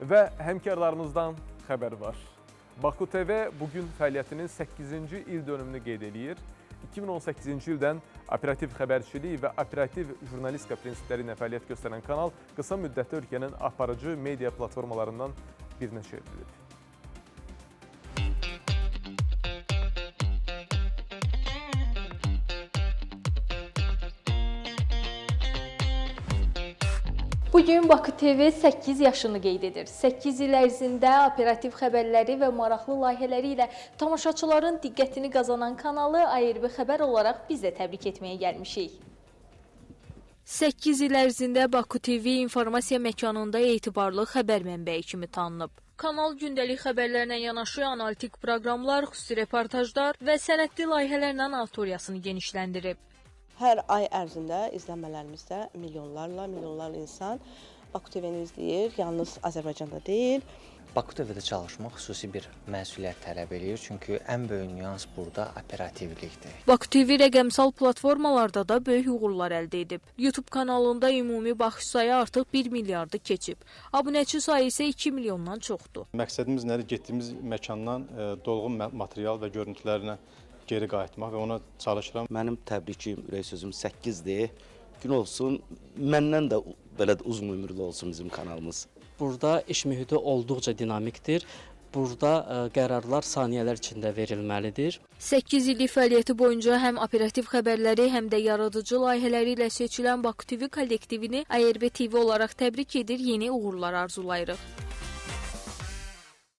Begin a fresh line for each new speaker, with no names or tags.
Və həmkarlarımızdan xəbər var. Baku TV bugün fəaliyyətinin 8-ci il dönümünü qeyd edir. 2018-ci ildən operativ xəbərçilik və operativ jurnalistika prinsipləri ilə fəaliyyət göstərən kanal qısa müddətdə ölkənin aparıcı media platformalarından birinə çevrilib.
Bugün Baku TV 8 yaşını qeyd edir. 8 il ərzində operativ xəbərləri və maraqlı layihələri ilə tamaşaçıların diqqətini qazanan kanalı ARB Xəbər olaraq biz də təbrik etməyə gəlmişik. 8 il ərzində Baku TV informasiya məkanında etibarlı xəbər mənbəyi kimi tanınıb. Kanal gündəlik xəbərlərlə yanaşı analitik proqramlar, xüsusi reportajlar və sənədli layihələrlə auditoriyasını genişləndirib.
Hər ay ərzində izlənmələrimizdə milyonlarla insan Baku TV-ni izləyir. Yalnız Azərbaycanda deyil.
Baku TV-də çalışmaq xüsusi bir məsuliyyət tələb edir, çünki ən böyük nüans burada operativlikdir.
Baku TV rəqəmsal platformalarda da böyük uğurlar əldə edib. YouTube kanalında ümumi baxış sayı artıq 1 milyardı keçib. Abunəçi sayı isə 2 milyondan çoxdur.
Məqsədimiz nədir? Getdiyimiz məkandan dolğun material və görüntülərlə geri qayıtmaq və ona çalışıram.
Mənim təbrikim, ürək sözüm 8-dir. Gün olsun, məndən də belə uzun ömürlü olsun bizim kanalımız.
Burada iş mühiti olduqca dinamikdir. Burada qərarlar saniyələr içində verilməlidir.
8 illik fəaliyyəti boyunca həm operativ xəbərləri, həm də yaradıcı layihələri ilə seçilən Baku TV kollektivini ARB TV olaraq təbrik edir, yeni uğurlar arzulayırıq.